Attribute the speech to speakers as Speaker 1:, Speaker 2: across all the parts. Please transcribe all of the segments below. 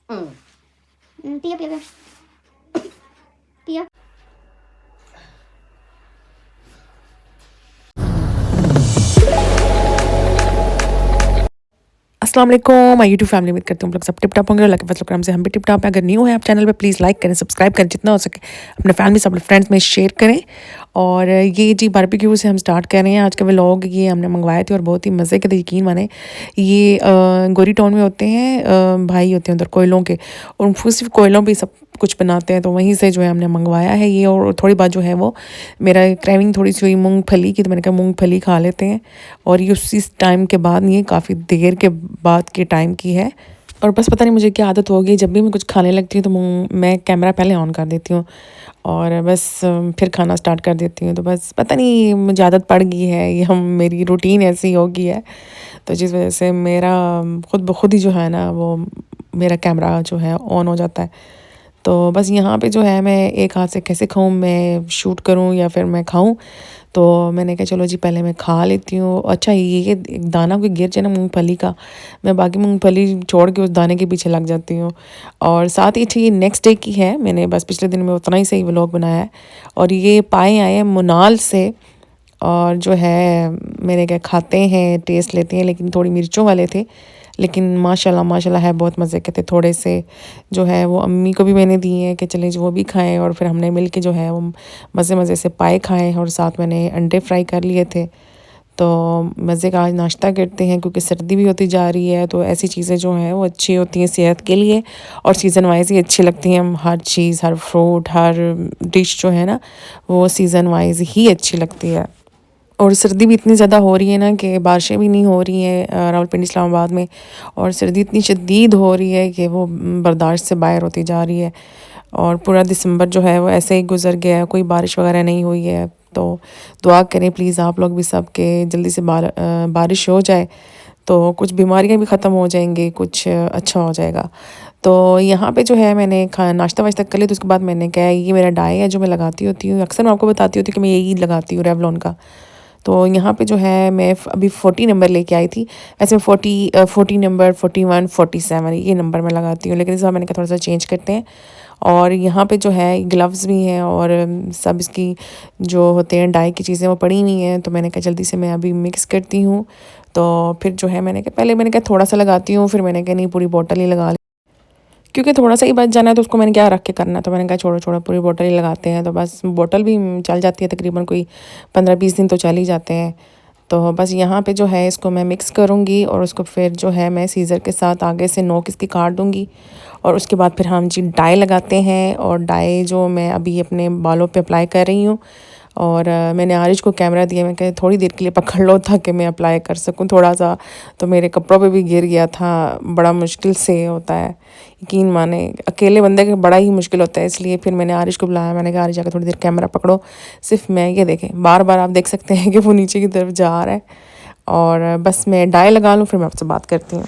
Speaker 1: पिया पिया पिया।
Speaker 2: अस्सलाम वालेकुम माय यूट्यूब फैमिली, उम्मीद करती हूँ आप लोग सब टिप टॉप होंगे। अल्लाह के फजल करम से हम भी टिप टॉप हैं। अगर न्यू है आप चैनल पे प्लीज़ लाइक करें, सब्सक्राइब करें, जितना हो सके अपने फैमिली सब फ्रेंड्स में शेयर करें। और ये जी बारबेक्यू से हम स्टार्ट कर रहे हैं आज का व्लॉग। ये हमने मंगवाए थे और बहुत ही मज़े के थे, यकीन माने। ये गोरी टाउन में होते हैं, भाई होते हैं उधर कोयलों के, और सिर्फ कोयलों पे सब कुछ बनाते हैं, तो वहीं से जो है हमने मंगवाया है ये। और थोड़ी बात जो है वो मेरा क्रेविंग थोड़ी सी हुई मूंगफली की, तो मैंने कहा मूंगफली खा लेते हैं। और ये उसी टाइम के बाद, ये काफ़ी देर के बाद के टाइम की है। और बस पता नहीं मुझे क्या आदत हो गई, जब भी मैं कुछ खाने लगती हूँ तो मैं कैमरा पहले ऑन कर देती हूँ और बस फिर खाना स्टार्ट कर देती हूँ। तो बस पता नहीं मुझे आदत पड़ गई है, ये हम मेरी रूटीन ऐसी हो गई है। तो जिस वजह से मेरा खुद ब खुद ही जो है ना वो मेरा कैमरा जो है ऑन हो जाता है। तो बस यहाँ पे जो है मैं एक हाथ से कैसे खाऊँ, मैं शूट करूँ या फिर मैं खाऊँ। तो मैंने कहा चलो जी पहले मैं खा लेती हूँ। अच्छा ये एक दाना कोई गिर जाए ना मूंगफली का, मैं बाकी मूंगफली छोड़ के उस दाने के पीछे लग जाती हूँ। और साथ ही ये नेक्स्ट डे की है, मैंने बस पिछले दिन में उतना ही सही व्लॉग बनाया है। और ये पाए आए हैं मुनाल से, और जो है मैंने क्या खाते हैं, टेस्ट लेते हैं, लेकिन थोड़ी मिर्चों वाले थे। लेकिन माशाल्लाह माशाल्लाह है, बहुत मज़े के थे। थोड़े से जो है वो अम्मी को भी मैंने दिए हैं कि चलें जो वो भी खाएं, और फिर हमने मिल के जो है वो मज़े मज़े से पाए खाएं, और साथ मैंने अंडे फ्राई कर लिए थे। तो मज़े का आज नाश्ता करते हैं, क्योंकि सर्दी भी होती जा रही है, तो ऐसी चीज़ें जो हैं वो अच्छी होती हैं सेहत के लिए, और सीज़न वाइज ही अच्छी लगती हैं। हर चीज़, हर फ्रूट, हर डिश जो है ना वो सीज़न वाइज ही अच्छी लगती है। और सर्दी भी इतनी ज़्यादा हो रही है ना कि बारिशें भी नहीं हो रही हैं रावलपिंडी इस्लामाबाद में, और सर्दी इतनी शदीद हो रही है कि वो बर्दाश्त से बाहर होती जा रही है। और पूरा दिसंबर जो है वो ऐसे ही गुजर गया है, कोई बारिश वगैरह नहीं हुई है। तो दुआ करें प्लीज़ आप लोग भी सब के जल्दी से बारिश हो जाए, तो कुछ बीमारियां भी ख़त्म हो जाएंगी, कुछ अच्छा हो जाएगा। तो यहाँ पे जो है मैंने खा नाश्ता वाश्ता कर लिया, तो उसके बाद मैंने कहा ये मेरा डाई है जो मैं लगाती होती हूँ, अक्सर मैं आपको बताती होती हूँ कि मैं यही लगाती हूँ रेवलॉन का। तो यहाँ पे जो है मैं अभी 40 नंबर लेके आई थी। वैसे मैं 40 नंबर, 41, 47 ये नंबर मैं लगाती हूँ, लेकिन इस बार मैंने कहा थोड़ा सा चेंज करते हैं। और यहाँ पे जो है ग्लव्स भी हैं, और सब इसकी जो होते हैं डाई की चीज़ें वो पड़ी हुई हैं, तो मैंने कहा जल्दी से मैं अभी मिक्स करती हूँ। तो फिर जो है मैंने कहा पहले मैंने कहा थोड़ा सा लगाती हूँ, फिर मैंने कहा नहीं पूरी बॉटल ही लगा, क्योंकि थोड़ा सा ही बच जाना है तो उसको मैंने क्या रख के करना है। तो मैंने कहा छोड़ो छोड़ो पूरी बोतल ही लगाते हैं। तो बस बोतल भी चल जाती है, तकरीबन कोई 15-20 दिन तो चल ही जाते हैं। तो बस यहाँ पे जो है इसको मैं मिक्स करूँगी, और उसको फिर जो है मैं सीज़र के साथ आगे से नोक इसकी काट दूँगी। और उसके बाद फिर हम जी डाई लगाते हैं, और डाई जो मैं अभी अपने बालों पे अप्लाई कर रही हूँ। और मैंने आरिश को कैमरा दिया, मैं कहा थोड़ी देर के लिए पकड़ लो ताकि मैं अप्लाई कर सकूं थोड़ा सा। तो मेरे कपड़ों पे भी गिर गया था, बड़ा मुश्किल से होता है, यकीन माने अकेले बंदे का बड़ा ही मुश्किल होता है। इसलिए फिर मैंने आरिश को बुलाया, मैंने कहा आरिश जाकर थोड़ी देर कैमरा पकड़ो, सिर्फ मैं ये देखें बार बार आप देख सकते हैं कि वो नीचे की तरफ जा रहा है। और बस मैं डाई लगा लूँ फिर मैं आपसे बात करती हूँ।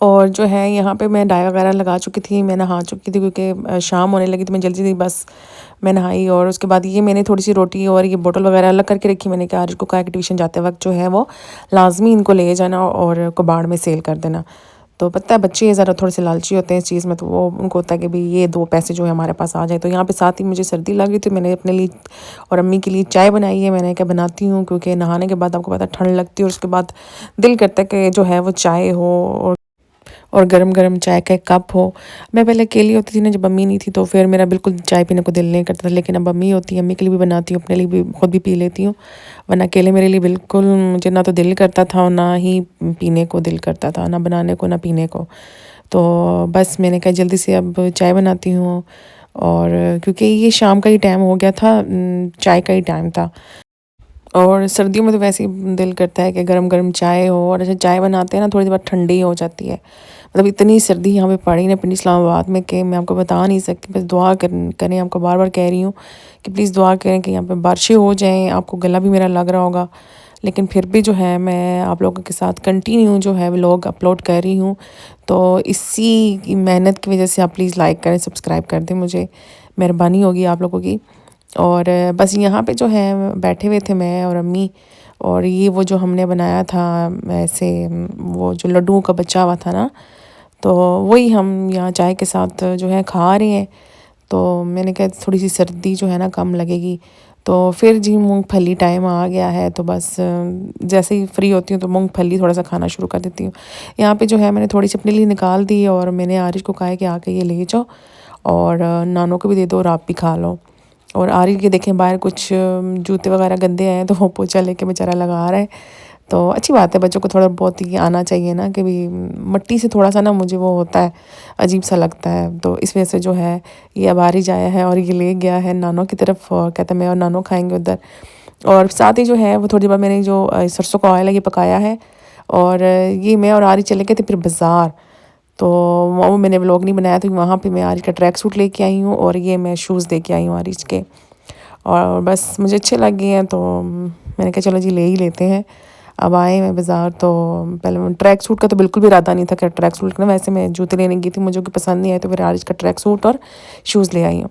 Speaker 2: और जो है यहाँ पे मैं डाई वगैरह लगा चुकी थी, मैं नहा चुकी थी, क्योंकि शाम होने लगी तो मैं जल्दी जल्दी बस मैं नहाई। और उसके बाद ये मैंने थोड़ी सी रोटी और ये बोतल वगैरह अलग करके रखी। मैंने कहा आज को कहा कि ट्यूशन जाते वक्त जो है वो लाजमी इनको ले जाना और कबाड़ में सेल कर देना। तो पता है बच्चे ज़रा थोड़े से लालची होते हैं इस चीज़ में, तो वो उनको होता है कि भाई ये 2 पैसे जो है हमारे पास आ जाए। तो यहाँ पे साथ ही मुझे सर्दी लग रही थी, मैंने अपने लिए और अम्मी के लिए चाय बनाई है। मैंने क्या बनाती हूँ, क्योंकि नहाने के बाद आपको पता है ठंड लगती है, और उसके बाद दिल करता है कि जो है वो चाय हो, और गरम गरम चाय का एक कप हो। मैं पहले अकेली होती थी ना, जब अम्मी नहीं थी, तो फिर मेरा बिल्कुल चाय पीने को दिल नहीं करता था। लेकिन अब अम्मी होती है, अम्मी के लिए भी बनाती हूँ, अपने लिए भी खुद भी पी लेती हूँ। वरना अकेले मेरे लिए बिल्कुल मुझे ना तो दिल करता था, और ना ही पीने को दिल करता था, ना बनाने को ना पीने को। तो बस मैंने कहा जल्दी से अब चाय बनाती हूँ। और क्योंकि ये शाम का ही टाइम हो गया था, चाय का ही टाइम था। और सर्दियों में तो वैसे ही दिल करता है कि गरम गरम चाय हो। और ऐसे चाय बनाते हैं ना थोड़ी देर बाद ठंडी हो जाती है। मतलब इतनी सर्दी यहाँ पे पड़ी ना पिंडी इस्लामाबाद में कि मैं आपको बता नहीं सकती। बस दुआ करें, आपको बार बार कह रही हूँ कि प्लीज़ दुआ करें कि यहाँ पे बारिशें हो जाएं। आपको गला भी मेरा लग रहा होगा, लेकिन फिर भी जो है मैं आप लोगों के साथ कंटिन्यू जो है व्लॉग अपलोड कर रही हूँ। तो इसी मेहनत की वजह से आप प्लीज़ लाइक करें, सब्सक्राइब कर दें, मुझे मेहरबानी होगी आप लोगों की। और बस यहाँ पे जो है बैठे हुए थे मैं और अम्मी, और ये वो जो हमने बनाया था ऐसे वो जो लड्डुओं का बचा हुआ था ना, तो वही हम यहाँ चाय के साथ जो है खा रहे हैं। तो मैंने कहा थोड़ी सी सर्दी जो है ना कम लगेगी। तो फिर जी मूंगफली टाइम आ गया है, तो बस जैसे ही फ्री होती हूँ तो मूंगफली थोड़ा सा खाना शुरू कर देती हूँ। यहाँ पे जो है मैंने थोड़ी सी अपने लिए निकाल दी और मैंने आरिश को कहा है कि आके ये ले जाओ और नानों को भी दे दो और आप भी खा लो। और आरिश के देखें बाहर कुछ जूते वगैरह गंदे आए तो वो पोछा लेके बेचारा लगा रहा है। तो अच्छी बात है, बच्चों को थोड़ा बहुत ही आना चाहिए ना, कि भी मिट्टी से थोड़ा सा ना मुझे वो होता है, अजीब सा लगता है। तो इस वजह से जो है ये अब बारिश आया है और ये ले गया है नानों की तरफ और कहता है मैं और नानों खाएंगे उधर। और साथ ही जो है वो थोड़ी देर बाद मैंने जो सरसों का ऑयल है ये पकाया है और ये मैं और आरी चले गए थे फिर बाज़ार। तो वो मैंने व्लॉग नहीं बनाया, तो वहाँ पे मैं आरिश का ट्रैक सूट लेके आई हूँ और ये मैं शूज़ दे के आई हूँ आरिश के। और बस मुझे अच्छे लगे हैं तो मैंने कहा चलो जी ले ही लेते हैं। अब आए मैं बाज़ार, तो पहले ट्रैक सूट का तो बिल्कुल भी इरादा नहीं था कि ट्रैक सूट ना, वैसे मैं जूते लेने गई थी, मुझे कि पसंद नहीं आए तो फिर आरिश का ट्रैक सूट और शूज़ ले आई हूँ।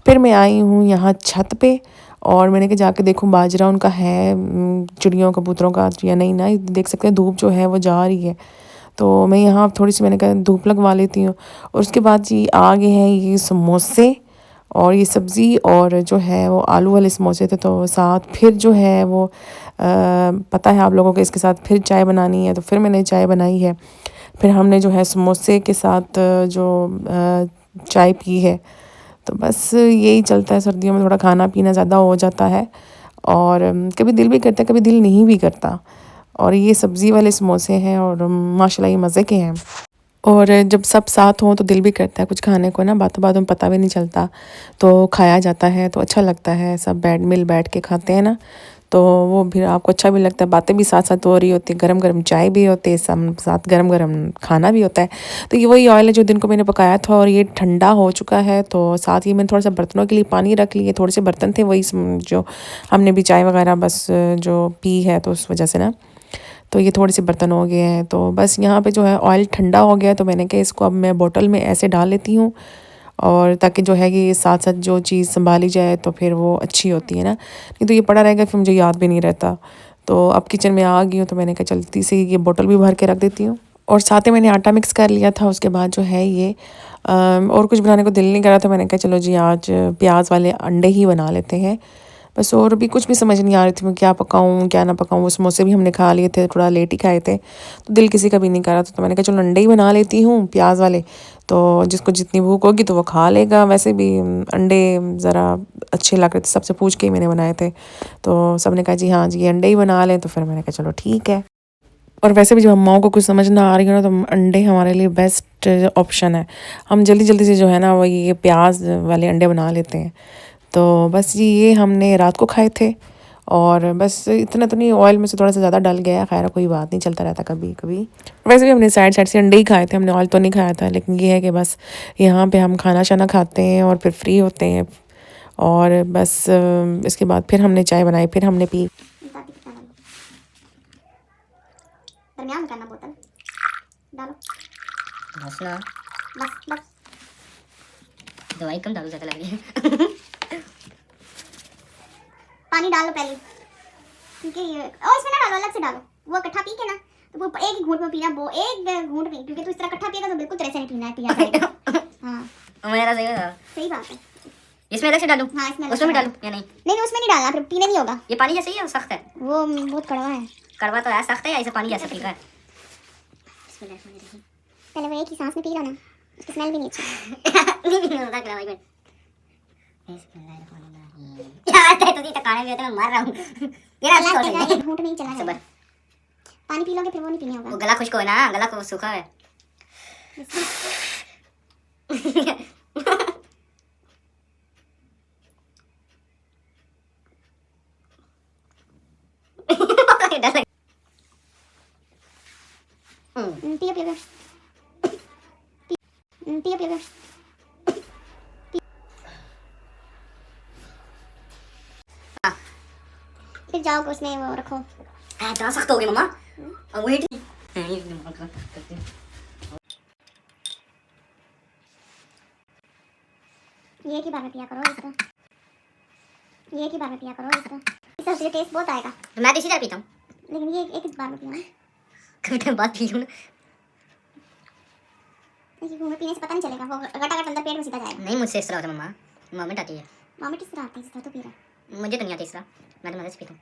Speaker 2: फिर मैं आई हूँ यहाँ छत पे और मैंने कहा जाके देखूँ बाजरा उनका है चिड़ियों कबूतरों का या नहीं ना। देख सकते हैं धूप जो है वो जा रही है, तो मैं यहाँ थोड़ी सी मैंने कहा धूप लगवा लेती हूँ। और उसके बाद जी आ गए हैं ये समोसे और ये सब्ज़ी और जो है वो आलू वाले समोसे थे। तो साथ फिर जो है वो पता है आप लोगों को इसके साथ फिर चाय बनानी है, तो फिर मैंने चाय बनाई है। फिर हमने जो है समोसे के साथ जो चाय पी है। तो बस यही चलता है, सर्दियों में थोड़ा खाना पीना ज़्यादा हो जाता है और कभी दिल भी करता है कभी दिल नहीं भी करता। और ये सब्ज़ी वाले समोसे हैं और माशाल्लाह ये मज़े के हैं। और जब सब साथ हों तो दिल भी करता है कुछ खाने को ना, बातों बातों में पता भी नहीं चलता, तो खाया जाता है तो अच्छा लगता है। सब मिल बैठ के खाते हैं ना, तो वो भी आपको अच्छा भी लगता है, बातें भी साथ साथ हो रही होती है, गरम गरम चाय भी होती है, सब साथ गरम गरम खाना भी होता है। तो ये वही ऑयल है जो दिन को मैंने पकाया था और ये ठंडा हो चुका है। तो साथ ही मैंने थोड़ा सा बर्तनों के लिए पानी रख लिए, थोड़े से बर्तन थे वही जो हमने भी चाय वगैरह बस जो पी है तो उस वजह से ना, तो ये थोड़े से बर्तन हो गए हैं। तो बस यहाँ पे जो है ऑयल ठंडा हो गया, तो मैंने कहा इसको अब मैं बोतल में ऐसे डाल लेती हूँ और ताकि जो है कि साथ साथ जो चीज़ संभाली जाए तो फिर वो अच्छी होती है ना, नहीं तो ये पड़ा रहेगा फिर मुझे याद भी नहीं रहता। तो अब किचन में आ गई हूँ तो मैंने कहा चलती से ये बोतल भी भर के रख देती हूँ। और साथ ही मैंने आटा मिक्स कर लिया था। उसके बाद जो है ये और कुछ बनाने को दिल नहीं कर रहा था, मैंने कहा चलो जी आज प्याज वाले अंडे ही बना लेते हैं बस। और भी कुछ भी समझ नहीं आ रही थी मैं क्या पकाऊँ क्या ना पकाऊँ। वो समोसे भी हमने खा लिए थे, थोड़ा लेट ही खाए थे, तो दिल किसी का भी नहीं कर रहा था। तो मैंने कहा चलो अंडे ही बना लेती हूँ प्याज वाले, तो जिसको जितनी भूख होगी तो वो खा लेगा। वैसे भी अंडे ज़रा अच्छे लग रहे थे, सबसे पूछ के ही मैंने बनाए थे, तो सब ने कहा जी हाँ जी अंडे ही बना लें। तो फिर मैंने कहा चलो ठीक है। और वैसे भी जब अम्माओं को कुछ समझ ना आ रही हो ना तो अंडे हमारे लिए बेस्ट ऑप्शन है। हम जल्दी जल्दी से जो है ना वो ये प्याज वाले अंडे बना लेते हैं। तो बस ये हमने रात को खाए थे और बस इतना तो नहीं, ऑयल में से थोड़ा सा ज़्यादा डल गया, खैर कोई बात नहीं, चलता रहता कभी कभी। वैसे भी हमने साइड साइड से अंडे ही खाए थे, हमने ऑयल तो नहीं खाया था। लेकिन ये है कि बस यहाँ पे हम खाना शाना खाते हैं और फिर फ्री होते हैं और बस इसके बाद फिर हमने चाय बनाई, फिर हमने पी।
Speaker 1: दरमियान में करना, बोतल डालो
Speaker 3: बस ना,
Speaker 1: बस बस।
Speaker 3: दवाई कम डालो, ज़्यादा लग रही है।
Speaker 1: पानी डालो पहले, क्योंकि ये और इसमें ना डालो, अलग से डालो, वो इकट्ठा पी के ना तो वो एक ही घूंट में पीना, वो एक घूंट पी, क्योंकि तू इस तरह इकट्ठा पिएगा तो बिल्कुल तरह से नहीं पीना है, पिया जाएगा। हाँ
Speaker 3: मेरा सही है,
Speaker 1: सही बात है।
Speaker 3: इसमें अलग से डालूं?
Speaker 1: हाँ इसमें
Speaker 3: उसमें भी डालूं या नहीं?
Speaker 1: नहीं उसमें नहीं डालना, फिर पीने नहीं होगा।
Speaker 3: ये पानी जैसे ही है, सख्त है?
Speaker 1: वो बहुत कड़वा है।
Speaker 3: कड़वा तो है, सख्त है या ऐसे पानी जैसा फीका है?
Speaker 1: पहले वो एक ही सांस में पी लो ना, उसकी स्मेल भी नहीं अच्छी।
Speaker 3: नहीं होता कड़वा एक मिनट। यार तो तुझे तकाने भी होते, मैं मर रहा हूँ। तेरा अच्छा हो जाएगा,
Speaker 1: घूंट नहीं चला
Speaker 3: सुबह
Speaker 1: पानी पी लोगे फिर वो नहीं पीने होगा।
Speaker 3: वो गला खुश्क हो ना, गला को सूखा है।
Speaker 1: पियो पियो पियो पियो। फिर जाओ उसमें वो रखो।
Speaker 3: इतना सख्त हो गई मम्मा, अब वही ठीक।
Speaker 1: ये की बार में पिया करो इसको, ये की बार में पिया करो इसको, इससे टेस्ट बहुत आएगा।
Speaker 3: तो मैं तो इसी तरह पीता हूँ,
Speaker 1: लेकिन ये एक बार में पिया,
Speaker 3: कभी टाइम बाद पी लूँ ना।
Speaker 1: ये घूमे पीने से पता नहीं चलेगा, वो गटागट अंदर पेट में सीधा जाएगा।
Speaker 3: नहीं मुझसे इस तरह होता मम्मा, मोमेंट आती है।
Speaker 1: वॉमिट इस तरह आती है जिस तरह तू पी रहा है।
Speaker 3: मुझे तो नहीं आती इस तरह, मैं तो मदद से पीता हूँ।